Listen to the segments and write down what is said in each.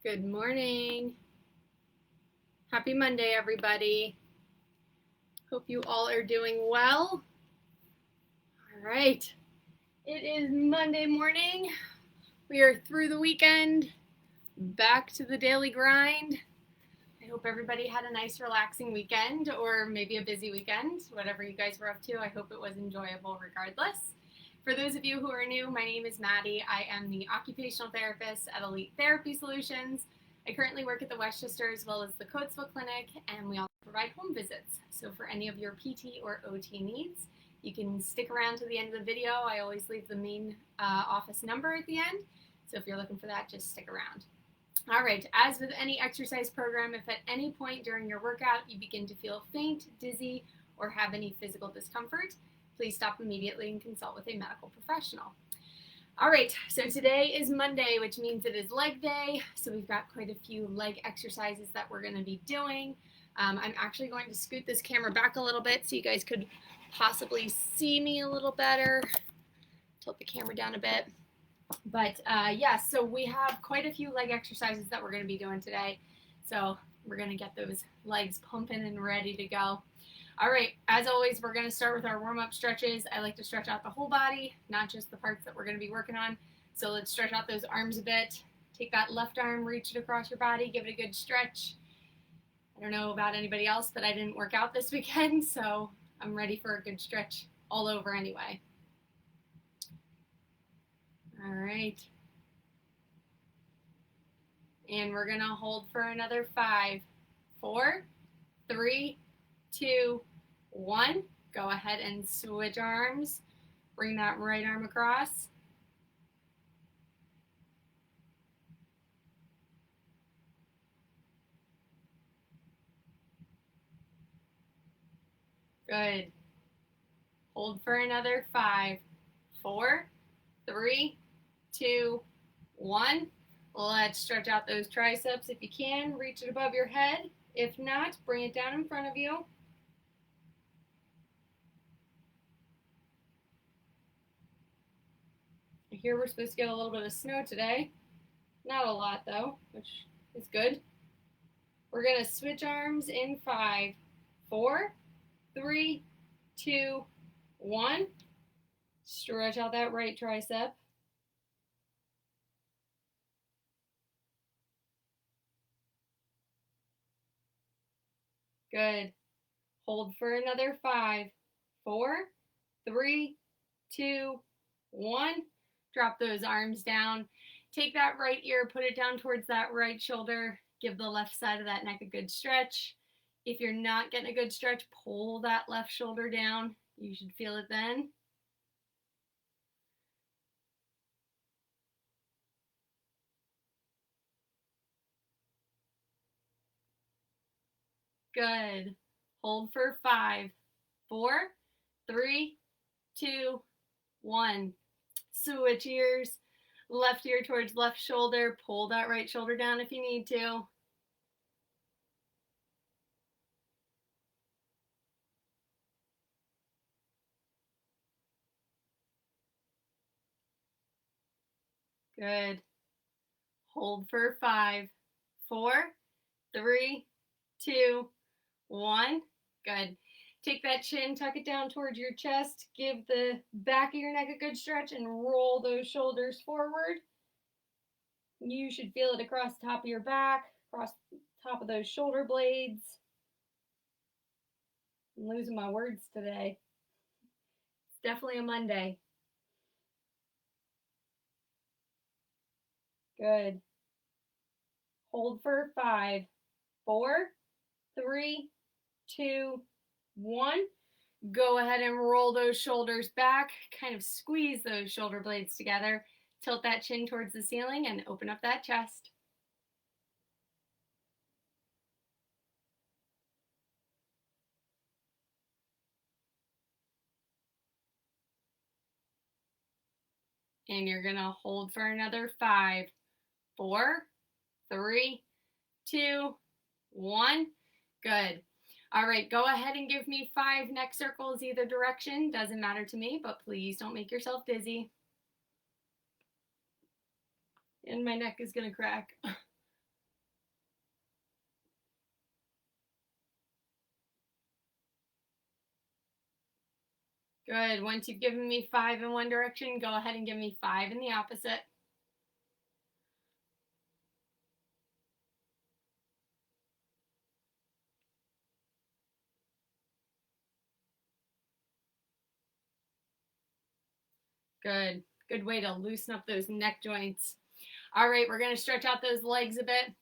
Good morning. Happy Monday, everybody. Hope you all are doing well. All right. It is Monday morning. We are through the weekend, back to the daily grind. I hope everybody had a nice, relaxing weekend, or maybe a busy weekend. Whatever you guys were up to, I hope it was enjoyable regardless. For those of you who are new, my name is Maddie. I am the occupational therapist at Elite Therapy Solutions. I currently work at the Westchester as well as the Coatesville Clinic, and we also provide home visits. So for any of your PT or OT needs, you can stick around to the end of the video. I always leave the main office number at the end. So if you're looking for that, just stick around. All right, as with any exercise program, if at any point during your workout you begin to feel faint, dizzy, or have any physical discomfort, please stop immediately and consult with a medical professional. All right, so today is Monday, which means it is leg day. So we've got quite a few leg exercises that we're going to be doing. I'm actually going to scoot this camera back a little bit so you guys could possibly see me a little better. Tilt the camera down a bit. But yes, so we have quite a few leg exercises that we're going to be doing today. So we're going to get those legs pumping and ready to go. All right, as always, we're going to start with our warm-up stretches. I like to stretch out the whole body, not just the parts that we're going to be working on. So let's stretch out those arms a bit. Take that left arm, reach it across your body, give it a good stretch. I don't know about anybody else, but I didn't work out this weekend, so I'm ready for a good stretch all over anyway. All right. And we're going to hold for another 5, 4, 3, 2, 1. Go ahead and switch arms. Bring that right arm across. Good. Hold for another 5, 4, 3, 2, 1. Let's stretch out those triceps if you can. Reach it above your head. If not, bring it down in front of you. I hear we're supposed to get a little bit of snow today. Not a lot though, which is good. We're going to switch arms in 5, 4, 3, 2, 1. Stretch out that right tricep. Good. Hold for another 5, 4, 3, 2, 1. Drop those arms down. Take that right ear, put it down towards that right shoulder. Give the left side of that neck a good stretch. If you're not getting a good stretch, pull that left shoulder down. You should feel it then. Good. Hold for 5, 4, 3, 2, 1. Switch ears. Left ear towards left shoulder. Pull that right shoulder down if you need to. Good. Hold for 5, 4, 3, 2, 1. Good. Take that chin, tuck it down towards your chest. Give the back of your neck a good stretch and roll those shoulders forward. You should feel it across the top of your back, across the top of those shoulder blades. I'm losing my words today. It's definitely a Monday. Good. Hold for 5, 4, 3, 2, 1. Go ahead and roll those shoulders back. Kind of squeeze those shoulder blades together. Tilt that chin towards the ceiling and open up that chest. And you're going to hold for another 5, 4, 3, 2, 1. Good. All right, go ahead and give me 5 neck circles either direction. Doesn't matter to me, but please don't make yourself dizzy. And my neck is going to crack. Good. Once you've given me 5 in one direction, go ahead and give me 5 in the opposite. Good. Good way to loosen up those neck joints. All right, we're going to stretch out those legs a bit.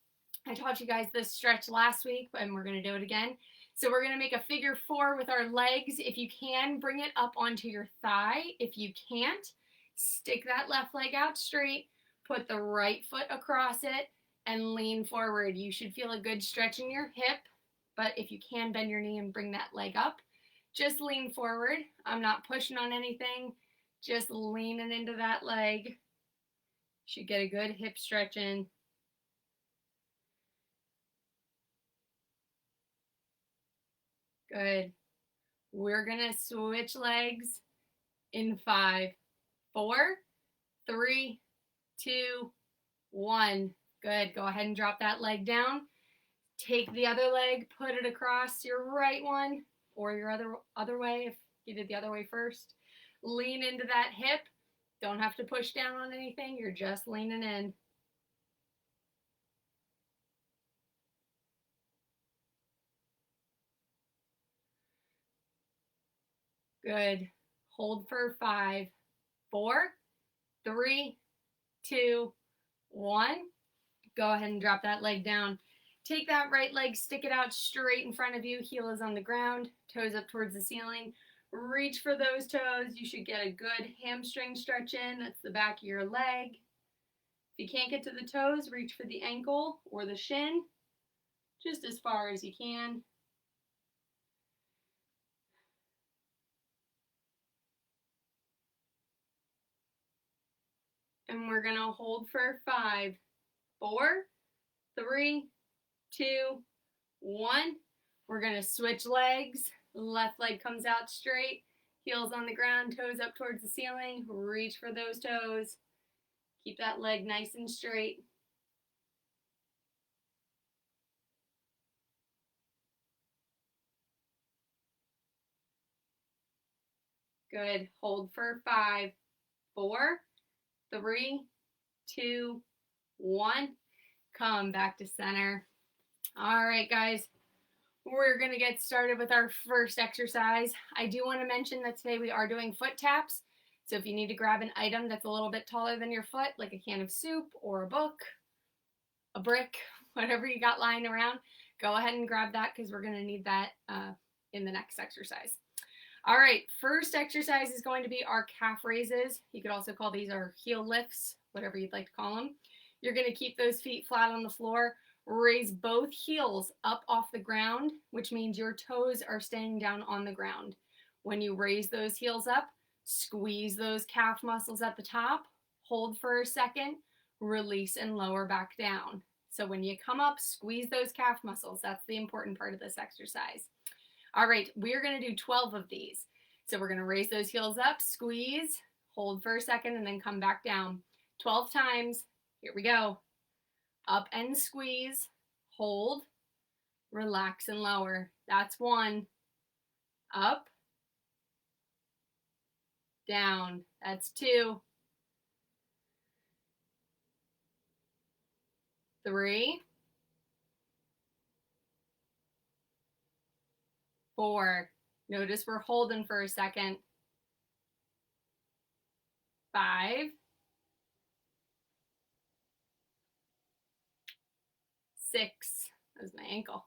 I taught you guys this stretch last week, and we're going to do it again. So we're going to make a figure 4 with our legs. If you can, bring it up onto your thigh. If you can't, stick that left leg out straight, put the right foot across it, and lean forward. You should feel a good stretch in your hip, but if you can, bend your knee and bring that leg up. Just lean forward. I'm not pushing on anything, just leaning into that leg. Should get a good hip stretch in. Good. We're gonna switch legs in 5, 4, 3, 2, 1. Good. Go ahead and drop that leg down. Take the other leg, put it across your right one or your other way if you did the other way first. Lean into that hip. Don't have to push down on anything. You're just leaning in. Good. Hold for 5, 4, 3, 2, 1. Go ahead and drop that leg down. Take that right leg, stick it out straight in front of you. Heel is on the ground, toes up towards the ceiling. Reach for those toes. You should get a good hamstring stretch in. That's the back of your leg. If you can't get to the toes, reach for the ankle or the shin, just as far as you can. And we're gonna hold for 5, 4, 3, 2, 1. We're gonna switch legs. Left leg comes out straight, heels on the ground, toes up towards the ceiling. Reach for those toes. Keep that leg nice and straight. Good. Hold for 5, 4, 3, 2, 1. Come back to center. All right, guys. We're going to get started with our first exercise. I do want to mention that today we are doing foot taps. So if you need to grab an item that's a little bit taller than your foot, like a can of soup or a book, a brick, whatever you got lying around, go ahead and grab that because we're going to need that in the next exercise. All right, first exercise is going to be our calf raises. You could also call these our heel lifts, whatever you'd like to call them. You're going to keep those feet flat on the floor. Raise both heels up off the ground, which means your toes are staying down on the ground. When you raise those heels up, squeeze those calf muscles at the top, hold for a second, release and lower back down. So when you come up, squeeze those calf muscles. That's the important part of this exercise. All right, we're going to do 12 of these. So we're going to raise those heels up, squeeze, hold for a second, and then come back down. 12 times. Here we go. Up and squeeze, hold, relax and lower. That's 1. Up, down. That's 2. 3, 4. Notice we're holding for a second. 5, 6. That was my ankle.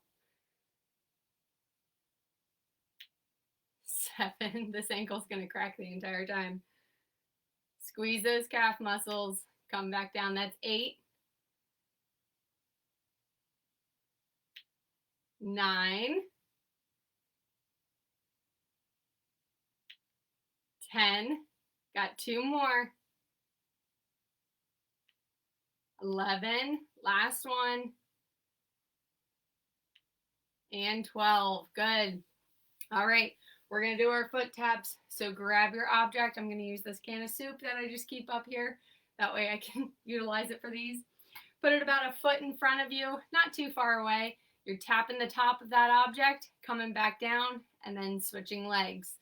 7. This ankle's gonna crack the entire time. Squeeze those calf muscles. Come back down. That's 8. 9. 10. Got 2 more. 11. Last one. And 12. Good. All right. We're going to do our foot taps. So grab your object. I'm going to use this can of soup that I just keep up here. That way I can utilize it for these. Put it about a foot in front of you, not too far away. You're tapping the top of that object, coming back down, and then switching legs.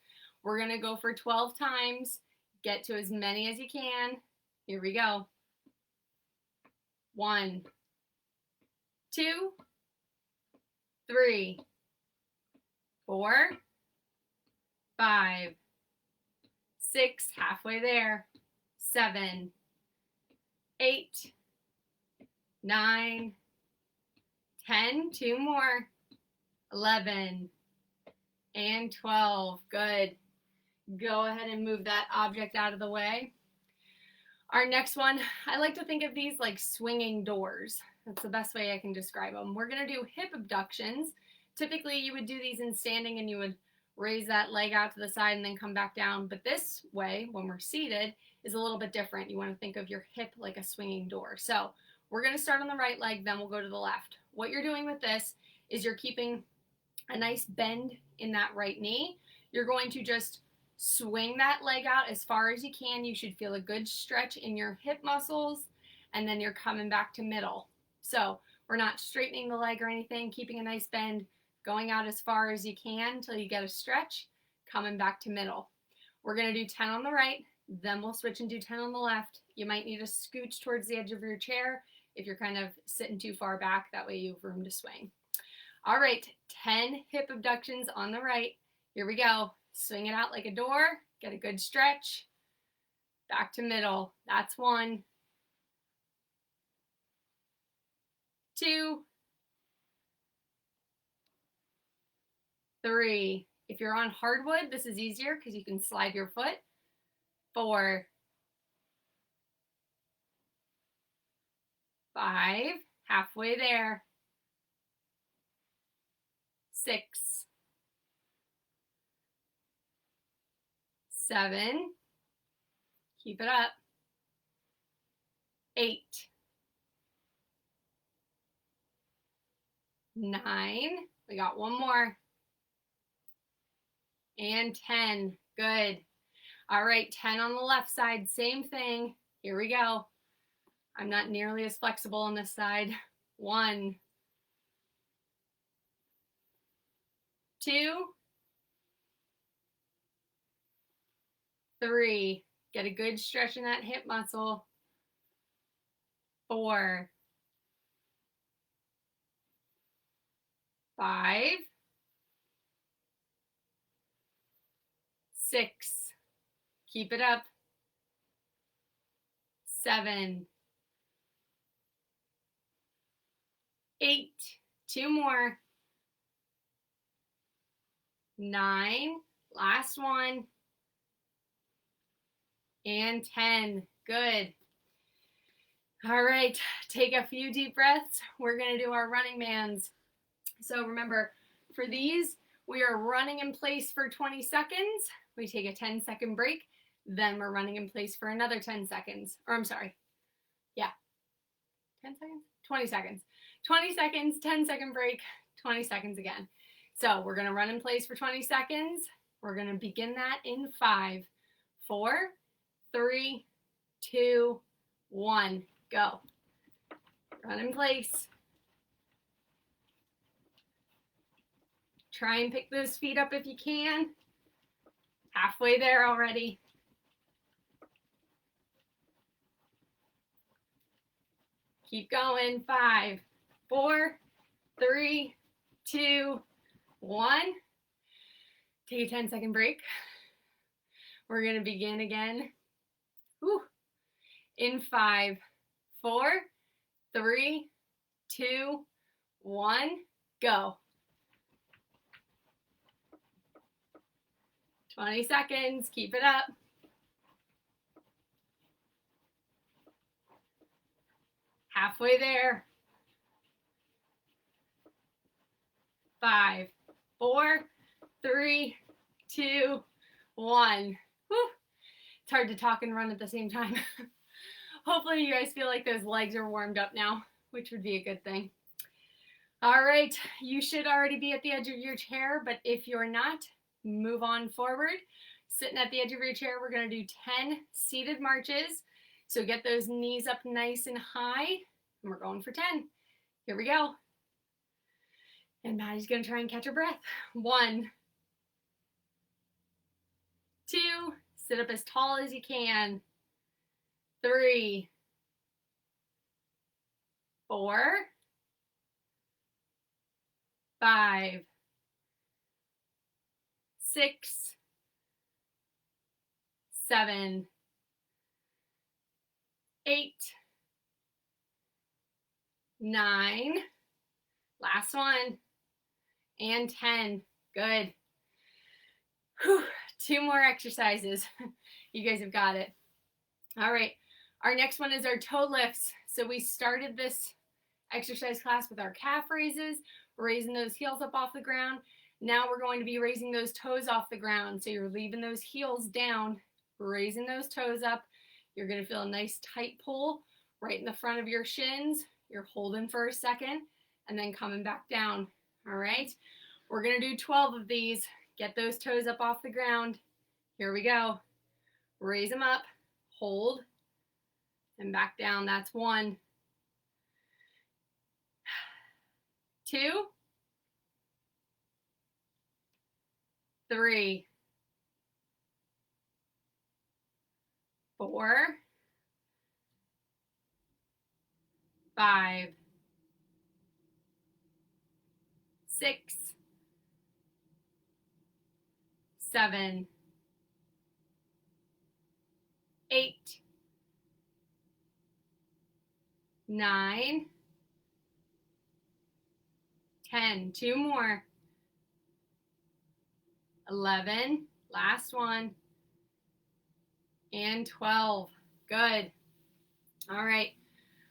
We're gonna go for 12 times. Get to as many as you can. Here we go. 1, 2, 3, 4, 5, 6, halfway there, 7, 8, 9, 10, 2 more, 11, and 12. Good. Go ahead and move that object out of the way. Our next one, I like to think of these like swinging doors. That's the best way I can describe them. We're going to do hip abductions. Typically, you would do these in standing and you would raise that leg out to the side and then come back down. But this way, when we're seated, is a little bit different. You want to think of your hip like a swinging door. So we're going to start on the right leg, then we'll go to the left. What you're doing with this is you're keeping a nice bend in that right knee. You're going to just swing that leg out as far as you can. You should feel a good stretch in your hip muscles, and then you're coming back to middle. So we're not straightening the leg or anything, keeping a nice bend, going out as far as you can until you get a stretch, coming back to middle. We're going to do 10 on the right, then we'll switch and do 10 on the left. You might need to scooch towards the edge of your chair if you're kind of sitting too far back. That way you have room to swing. All right, 10 hip abductions on the right. Here we go. Swing it out like a door. Get a good stretch. Back to middle. That's 1. 2. 3. If you're on hardwood, this is easier because you can slide your foot. 4. 5. Halfway there. 6. 7. Keep it up. 8. 9. We got one more. And 10. Good. All right, 10 on the left side. Same thing. Here we go. I'm not nearly as flexible on this side. 1, 2, 3. Get a good stretch in that hip muscle. 4, 5, 6. Keep it up. 7, 8. 2 more. 9. Last one. And 10. Good. All right, take a few deep breaths. We're going to do our running mans. So remember, for these, we are running in place for 20 seconds. We take a 10-second break. Then we're running in place for another 10 seconds. Or I'm sorry. Yeah. 10 seconds? 20 seconds. 20 seconds, 10-second break, 20 seconds again. So we're going to run in place for 20 seconds. We're going to begin that in 5, 4, 3, 2, 1. Go. Run in place. Try and pick those feet up if you can. Halfway there already. Keep going. 5, 4, 3, 2, 1. Take a 10-second break. We're going to begin again. Whew. In 5, 4, 3, 2, 1. Go. 20 seconds. Keep it up. Halfway there. 5, 4, 3, 2, 1. Whew. It's hard to talk and run at the same time. Hopefully you guys feel like those legs are warmed up now, which would be a good thing. All right, you should already be at the edge of your chair, but if you're not, move on forward. Sitting at the edge of your chair, we're going to do 10 seated marches. So get those knees up nice and high, and we're going for 10. Here we go. And Maddie's going to try and catch her breath. 1, 2, sit up as tall as you can. 3, 4, 5, 6, 7, 8, 9, last one, and 10. Good. Whew. 2 more exercises. You guys have got it. All right. Our next one is our toe lifts. So we started this exercise class with our calf raises. We're raising those heels up off the ground. Now we're going to be raising those toes off the ground. So you're leaving those heels down, raising those toes up. You're going to feel a nice tight pull right in the front of your shins. You're holding for a second and then coming back down. All right. We're going to do 12 of these. Get those toes up off the ground. Here we go. Raise them up, hold, and back down. That's 1. 2, 3, 4, 5, 6, 7, 8, 9, 10. 2 more. 11, last one, and 12. Good. All right.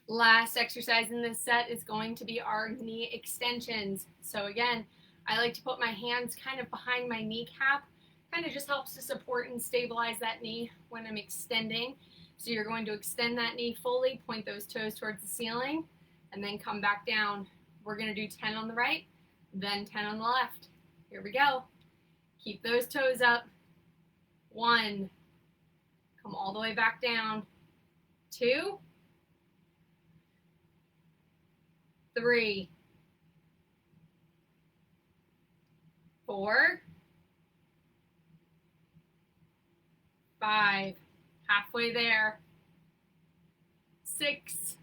Last exercise in this set is going to be our knee extensions. So again, I like to put my hands kind of behind my kneecap. Kind of just helps to support and stabilize that knee when I'm extending. So you're going to extend that knee fully, point those toes towards the ceiling, and then come back down. We're going to do 10 on the right, then 10 on the left. Here we go. Keep those toes up. 1, come all the way back down. 2, 3, 4, 5, halfway there. 6,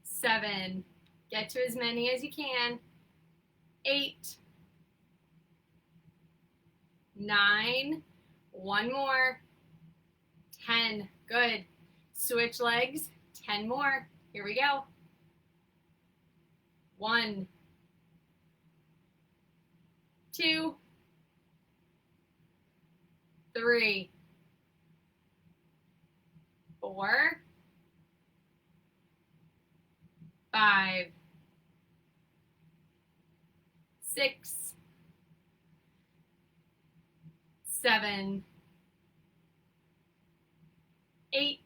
7, get to as many as you can. 8, 9, 1 more. 10, good. Switch legs, 10 more. Here we go. 1, 2, 3, 4, 5, 6, 7, 8,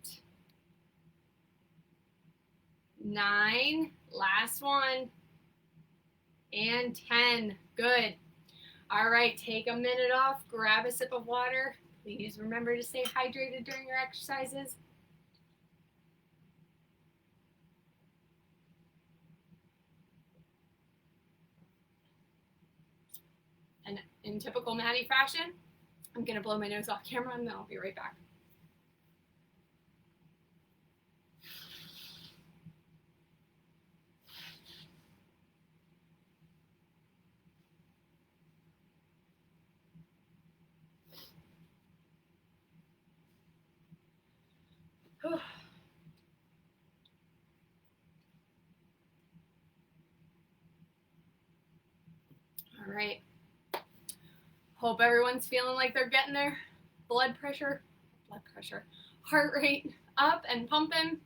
9, last one, and 10. Good. All right, take a minute off, grab a sip of water. Please remember to stay hydrated during your exercises. And in typical Maddie fashion, I'm going to blow my nose off camera and then I'll be right back. All right. Hope everyone's feeling like they're getting their heart rate up and pumping.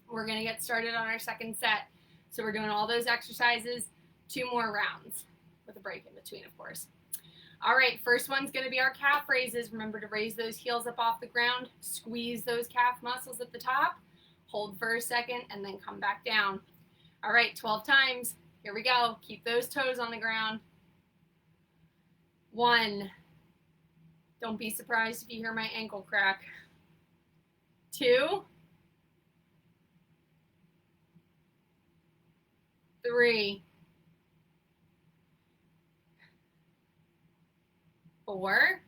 We're going to get started on our second set. So we're doing all those exercises, 2 more rounds with a break in between, of course. All right, first one's going to be our calf raises. Remember to raise those heels up off the ground, squeeze those calf muscles at the top, hold for a second, and then come back down. All right, 12 times. Here we go. Keep those toes on the ground. 1. Don't be surprised if you hear my ankle crack. 2. 3. 4,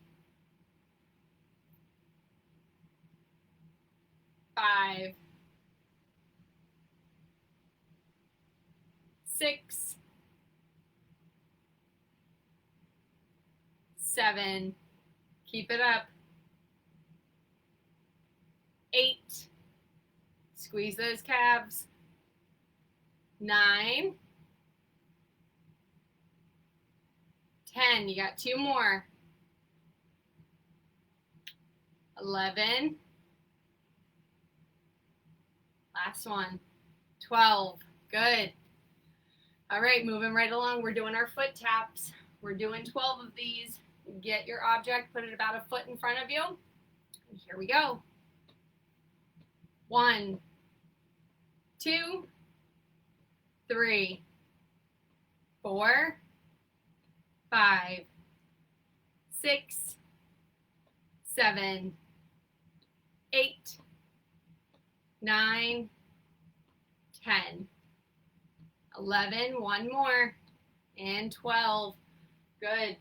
5, 6, 7, keep it up, 8, squeeze those calves, 9, 10, you got 2 more, 11, last one, 12, good. All right, moving right along, we're doing our foot taps. We're doing 12 of these. Get your object, put it about a foot in front of you, and here we go. 1, 2, 3, 4, 5, 6, 7, 8, 9, 10, 11, one more, and 12. Good.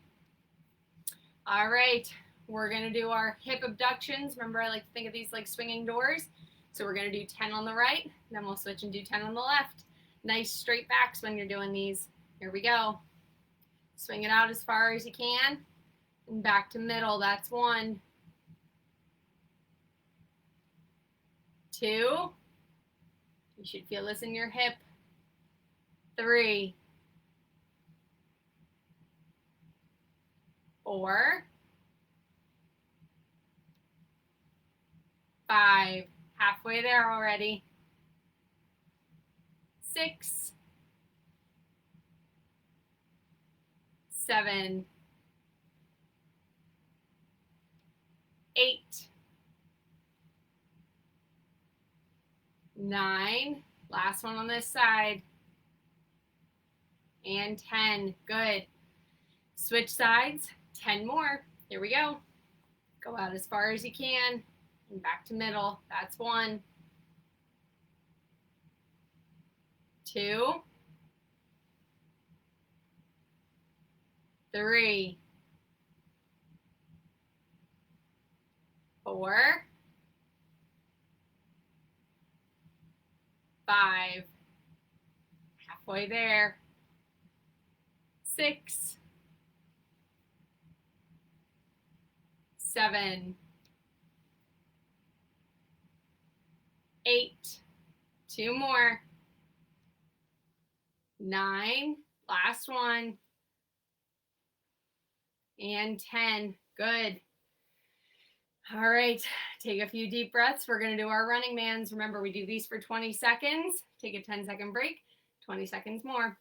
All right, we're going to do our hip abductions. Remember, I like to think of these like swinging doors. So we're going to do 10 on the right, then we'll switch and do 10 on the left. Nice straight backs when you're doing these. Here we go. Swing it out as far as you can, and back to middle. That's 1. 2. You should feel this in your hip. 3. 4. 5. Halfway there already. 6. 7. 8. 9. Last one on this side. And 10. Good. Switch sides. 10 more. Here we go. Go out as far as you can. And back to middle. That's 1. 2. 3. 4. 5. Halfway there. 6. 7. 8. 2 more. 9. Last one. And 10. Good. All right, take a few deep breaths. We're going to do our running mans. Remember, we do these for 20 seconds. Take a 10-second break, 20 seconds more.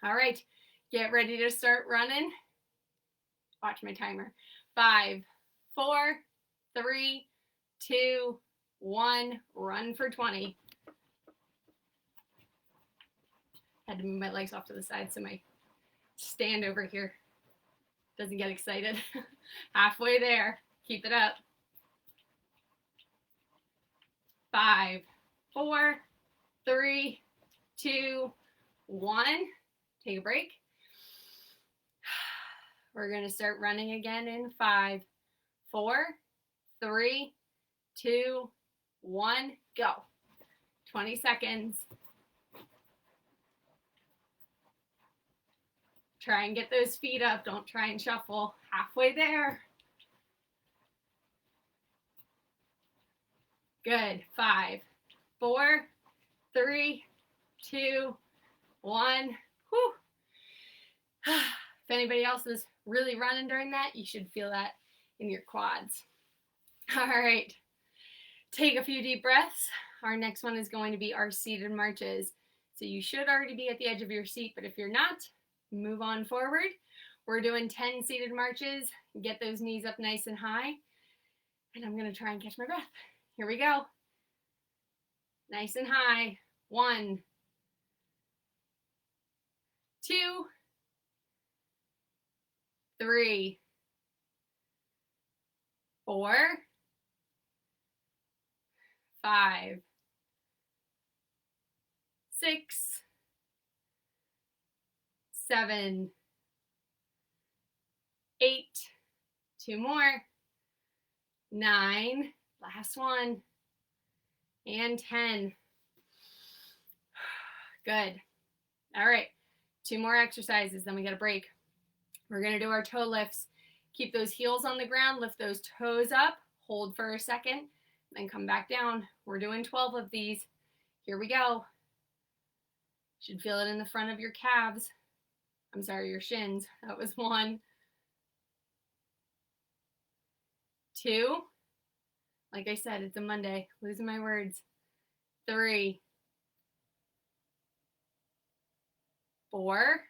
All right, get ready to start running. Watch my timer. 5, 4, 3, 2, 1. Run for 20. Had to move my legs off to the side so my stand over here doesn't get excited. Halfway there. Keep it up. 5, 4, 3, 2, 1. Take a break. We're going to start running again in 5, 4, 3, 2, 1. Go. 20 seconds. Try and get those feet up. Don't try and shuffle. Halfway there. Good. 5, 4, 3, 2, 1. Whew. If anybody else is really running during that, you should feel that in your quads. All right. Take a few deep breaths. Our next one is going to be our seated marches. So you should already be at the edge of your seat, but if you're not, move on forward. We're doing 10 seated marches. Get those knees up nice and high. And I'm going to try and catch my breath. Here we go. Nice and high. 1, 2, 3, 4, 5, 6, 7, 8, 2 more. 9, last one, and 10. Good. All right, 2 more exercises, then we get a break. We're gonna do our toe lifts. Keep those heels on the ground, lift those toes up, hold for a second, then come back down. We're doing 12 of these. Here we go. Should feel it in the front of your calves. I'm sorry, your shins. That was 1. 2. Like I said, it's a Monday. Losing my words. 3. 4.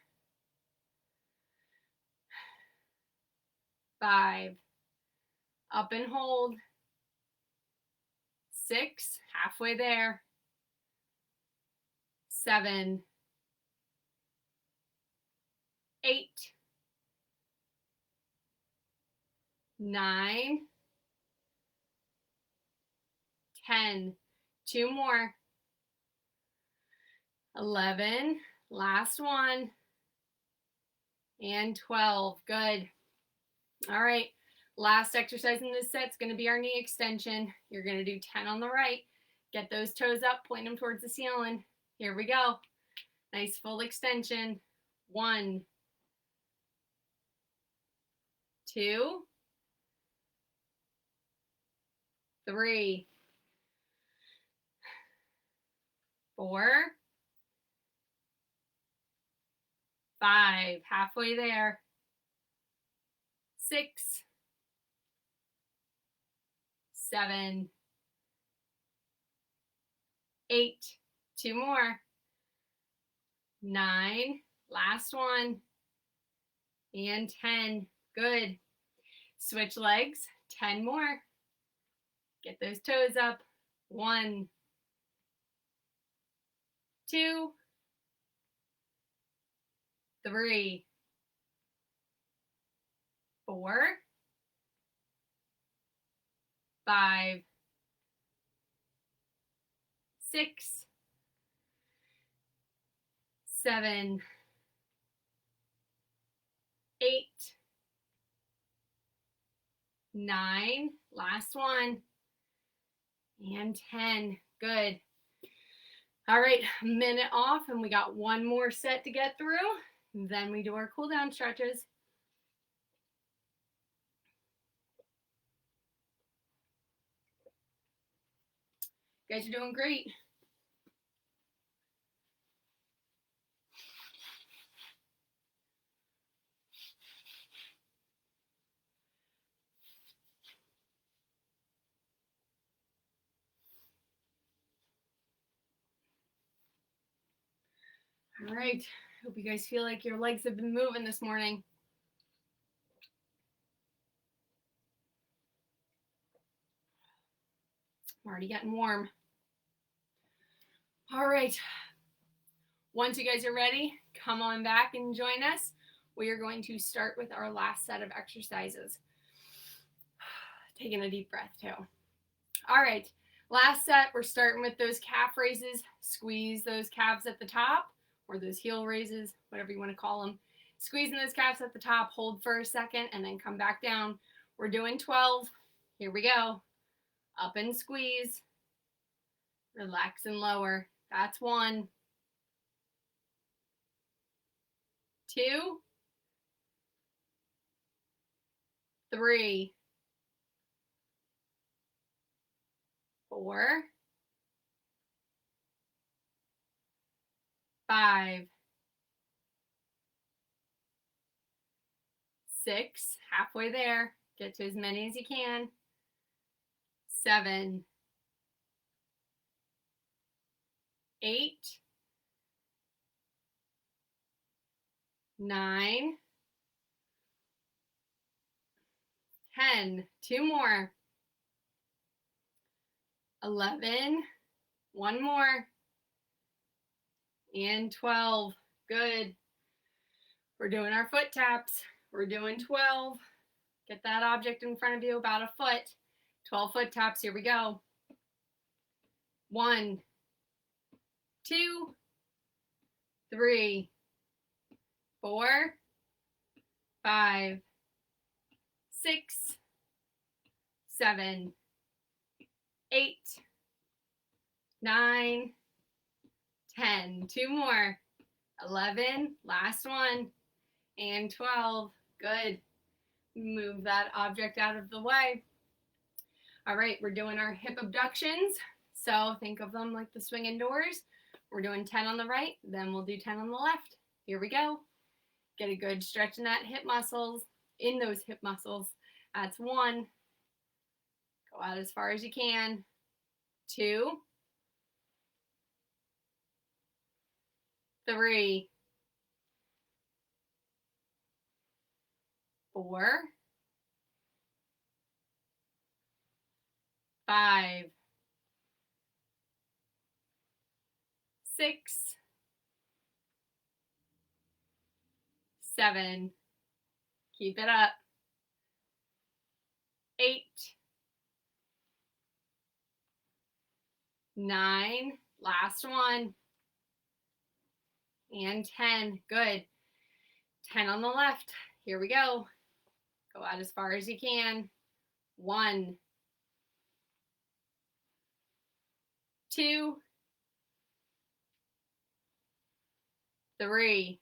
5. Up and hold. 6. Halfway there. 7. 8. 9. 10. 2 more. 11. Last one. And 12. Good. All right. Last exercise in this set is going to be our knee extension. You're going to do 10 on the right. Get those toes up, point them towards the ceiling. Here we go. Nice full extension. 1, 2, 3, 4, 5, halfway there. 6, 7, 8, 2 more. 9, last one, and 10. Good. Switch legs, 10 more. Get those toes up. 1, 2, 3, 4, 5, 6, 7, 8, 9, last one, and 10. Good. All right, a minute off, and we got 1 more set to get through. Then we do our cool down stretches. You guys are doing great. All right, hope you guys feel like your legs have been moving this morning. I'm already getting warm. All right, once you guys are ready, come on back and join us. We are going to start with our last set of exercises. Taking a deep breath too. All right, last set, we're starting with those calf raises. Squeeze those calves at the top, or those heel raises, whatever you want to call them. Squeezing those calves at the top, hold for a second, and then come back down. We're doing 12. Here we go. Up and squeeze. Relax and lower. That's 1. 2. 3. 4. 5. 6. Halfway there. Get to as many as you can. 7. 8. 9. 10. 2 more. 11. 1 more. And 12. Good. We're doing our foot taps. We're doing 12. Get that object in front of you about a foot. 12 foot taps. Here we go. 1, 2, 3, 4, 5, 6, 7, 8, 9, 10. 2 more. 11, last one, and 12. Good. Move that object out of the way. All right, we're doing our hip abductions. So think of them like the swinging doors. We're doing 10 on the right, then we'll do 10 on the left. Here we go. Get a good stretch in that hip muscles, in those hip muscles. That's 1. Go out as far as you can. 2, 3, 4, 5, 6, 7, keep it up, 8, 9, last one, and 10. Good. 10 on the left. Here we go. Go out as far as you can. 1, 2, 3,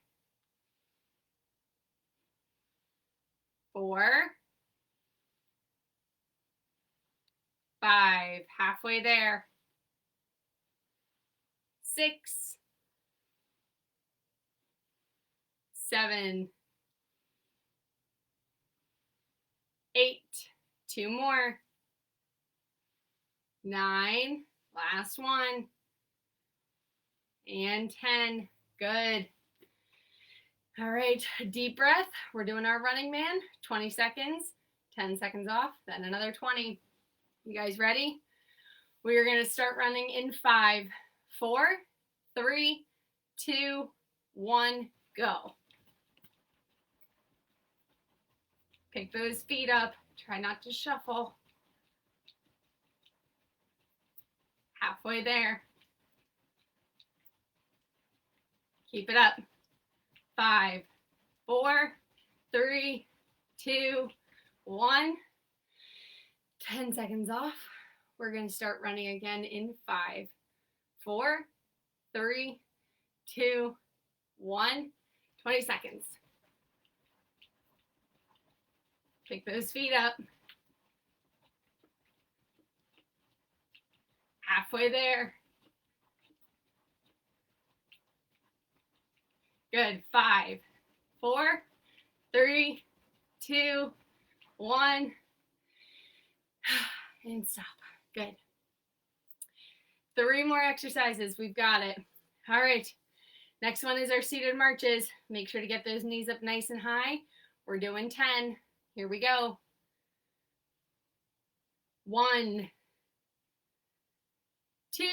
4, 5, halfway there. 6, 7, 8, 2 more. 9, last one, and 10. Good. All right, deep breath. We're doing our running man, 20 seconds, 10 seconds off, then another 20. You guys ready? We are going to start running in 5, 4, 3, 2, 1, go. Pick those feet up. Try not to shuffle. Halfway there. Keep it up. 5, 4, 3, 2, 1. 10 seconds off. We're going to start running again in 5, 4, 3, 2, 1. 20 seconds. Pick those feet up. Halfway there. Good. 5, 4, 3, 2, 1. And stop. Good. 3 more exercises. We've got it. All right. Next one is our seated marches. Make sure to get those knees up nice and high. We're doing 10. Here we go. 1, 2,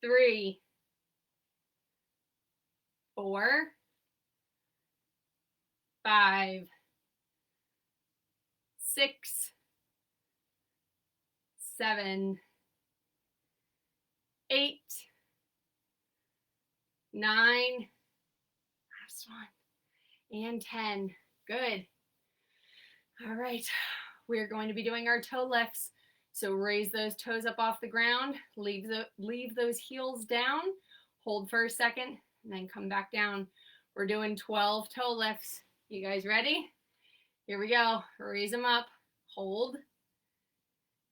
3, 4, 5, 6, 7, 8, 9, last one, and 10. Good. All right, we're going to be doing our toe lifts. So raise those toes up off the ground, leave those heels down, hold for a second, and then come back down. We're doing 12 toe lifts. You guys ready? Here we go. Raise them up, hold,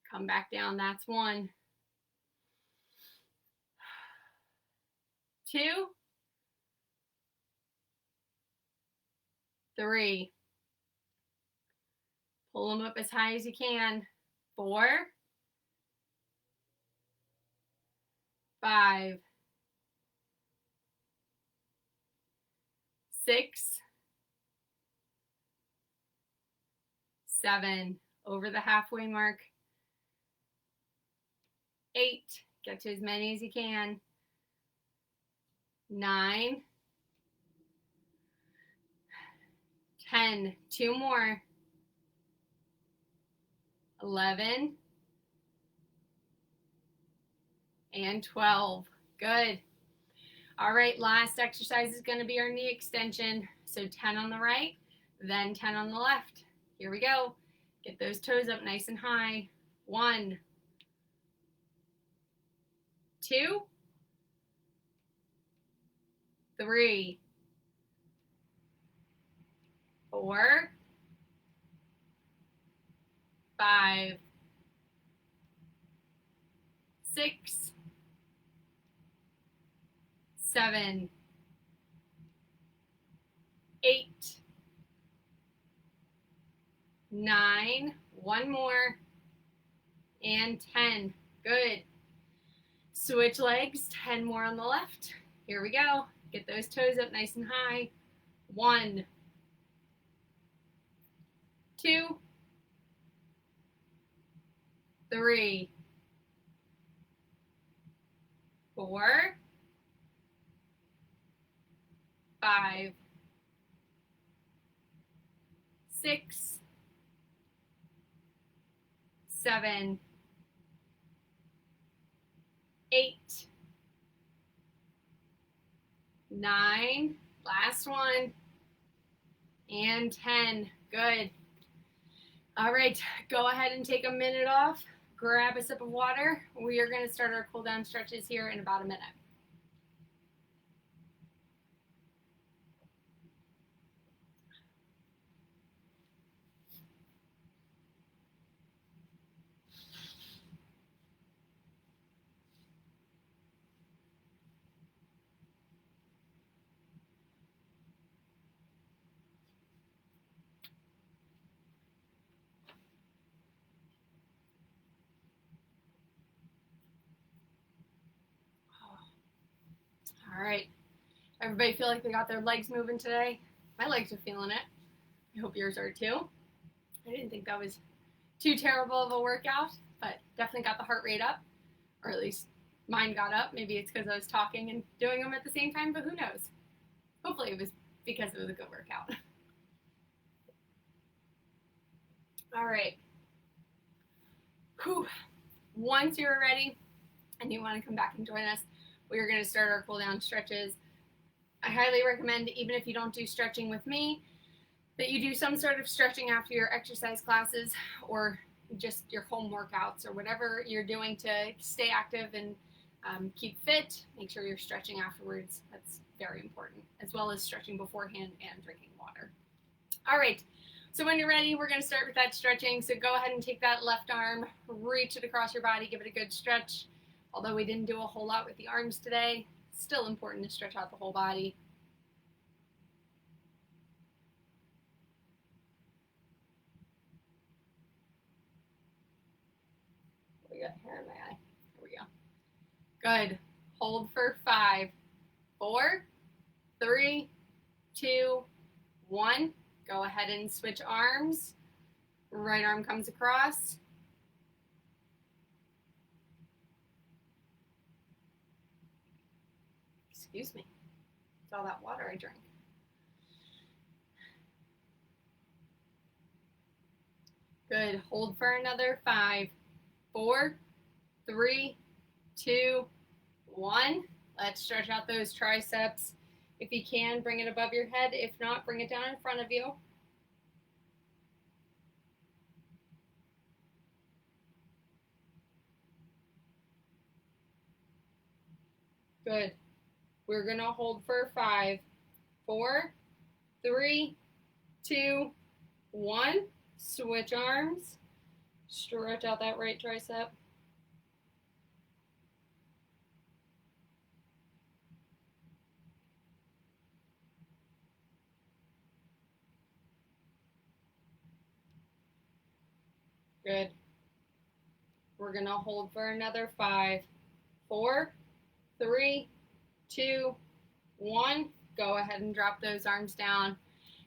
come back down. That's 1. 2, 3. Pull them up as high as you can. 4, 5, 6, 7, over the halfway mark. 8, get to as many as you can. 9, 10, 2 more. 11, and 12. Good. All right, last exercise is going to be our knee extension. So 10 on the right, then 10 on the left. Here we go. Get those toes up nice and high. 1, 2, 3, 4, 5, 6, 7, 8, 9, one more, and 10. Good. Switch legs, 10 more on the left. Here we go. Get those toes up nice and high. 1, 2, 3, 4, 5, 6, 7, 8, 9, last one, and 10. Good. All right, go ahead and take a minute off. Grab a sip of water. We are going to start our cool down stretches here in about a minute. All right, everybody feel like they got their legs moving today? My legs are feeling it. I hope yours are too. I didn't think that was too terrible of a workout, but definitely got the heart rate up, or at least mine got up. Maybe it's because I was talking and doing them at the same time, but who knows? Hopefully it was because it was a good workout. All right. Whew. Once you're ready and you want to come back and join us, we are going to start our cool down stretches. I highly recommend, even if you don't do stretching with me, that you do some sort of stretching after your exercise classes or just your home workouts or whatever you're doing to stay active and keep fit. Make sure you're stretching afterwards. That's very important, as well as stretching beforehand and drinking water. All right, so when you're ready, we're going to start with that stretching. So go ahead and take that left arm, reach it across your body, give it a good stretch. Although we didn't do a whole lot with the arms today, still important to stretch out the whole body. What do we got hair in my eye? There we go. Good. Hold for 5, 4, 3, 2, 1. Go ahead and switch arms. Right arm comes across. Excuse me. It's all that water I drank. Good. Hold for another 5, 4, 3, 2, 1. Let's stretch out those triceps. If you can, bring it above your head. If not, bring it down in front of you. Good. We're going to hold for 5, 4, 3, 2, 1. Switch arms. Stretch out that right tricep. Good. We're going to hold for another 5, 4, 3, 2, 1. Go ahead and drop those arms down.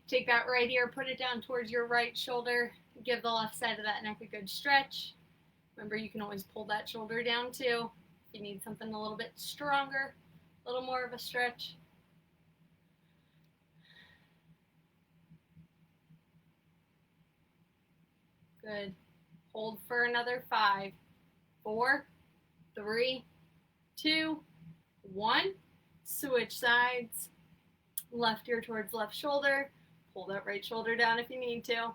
Take that right ear, put it down towards your right shoulder. Give the left side of that neck a good stretch. Remember, you can always pull that shoulder down too. If you need something a little bit stronger, a little more of a stretch. Good. Hold for another 5, 4, 3, 2, 1. Switch sides. Left ear towards left shoulder. Pull that right shoulder down if you need to.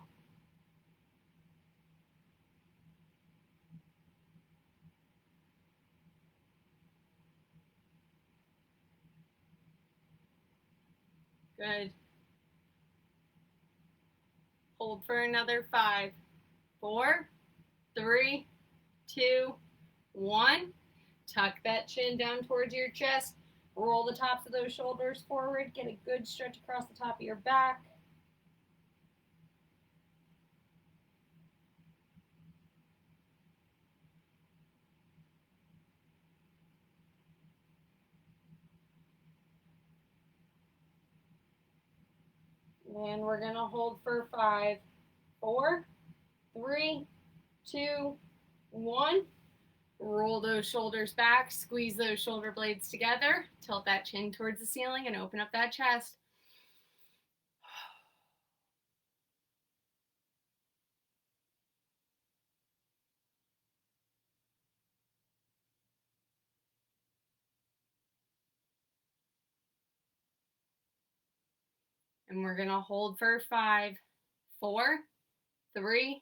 Good. Hold for another 5, 4, 3, 2, 1. Tuck that chin down towards your chest. Roll the tops of those shoulders forward. Get a good stretch across the top of your back. And we're going to hold for 5, 4, 3, 2, 1. Roll those shoulders back, squeeze those shoulder blades together, tilt that chin towards the ceiling and open up that chest. And we're going to hold for 5, 4, 3,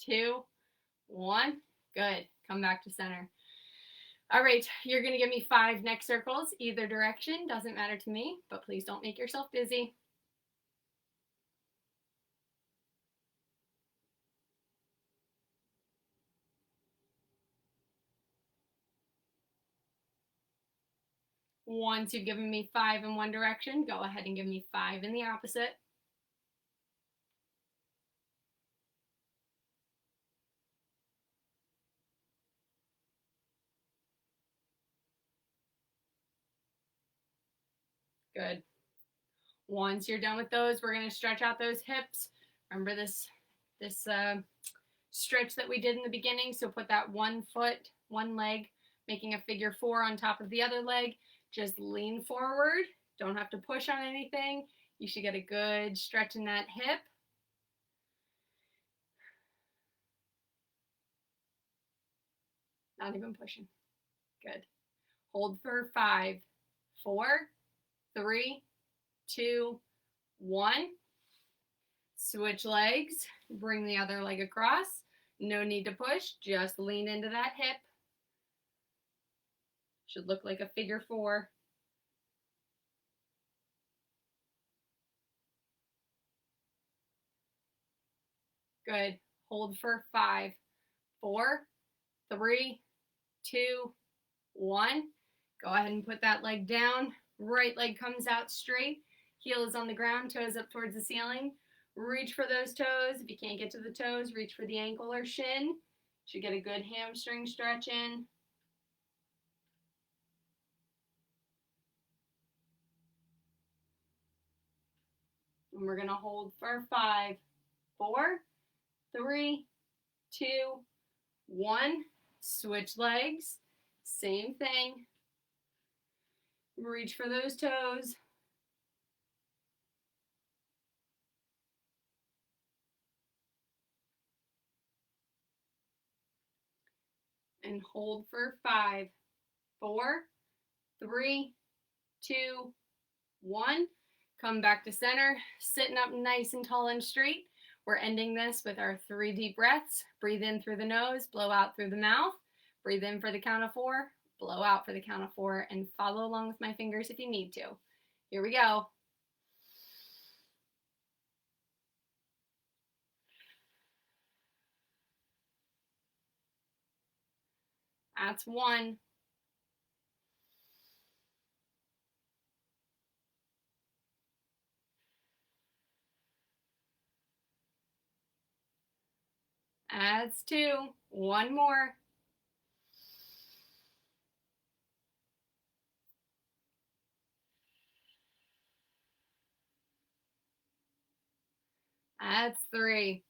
2, 1. Good. Come back to center. All right, you're going to give me 5 neck circles, either direction. Doesn't matter to me, but please don't make yourself dizzy. Once you've given me 5 in one direction, go ahead and give me 5 in the opposite. Good. Once you're done with those, we're going to stretch out those hips. Remember this stretch that we did in the beginning? So put that one foot, one leg, making a figure 4 on top of the other leg. Just lean forward. Don't have to push on anything. You should get a good stretch in that hip. Not even pushing. Good. Hold for 5, 4, 3, 2, 1. Switch legs. Bring the other leg across. No need to push. Just lean into that hip. Should look like a figure 4. Good. Hold for 5, 4, 3, 2, 1. Go ahead and put that leg down. Right leg comes out straight. Heel is on the ground, toes up towards the ceiling. Reach for those toes. If you can't get to the toes, reach for the ankle or shin. Should get a good hamstring stretch in. And we're going to hold for 5, 4, 3, 2, 1. Switch legs. Same thing. Reach for those toes. And hold for 5, 4, 3, 2, 1. Come back to center, sitting up nice and tall and straight. We're ending this with our 3 deep breaths. Breathe in through the nose, blow out through the mouth. Breathe in for the count of 4, blow out for the count of 4, and follow along with my fingers if you need to. Here we go. That's 1. That's 2. 1 more. That's 3.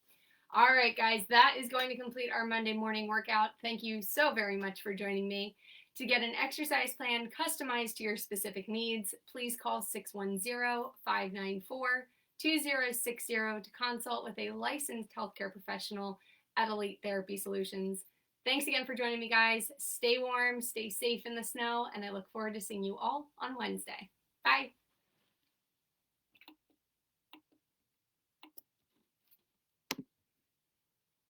All right, guys, that is going to complete our Monday morning workout. Thank you so very much for joining me. To get an exercise plan customized to your specific needs, please call 610-594-2060 to consult with a licensed healthcare professional at Elite Therapy Solutions. Thanks again for joining me, guys. Stay warm, stay safe in the snow, and I look forward to seeing you all on Wednesday. Bye.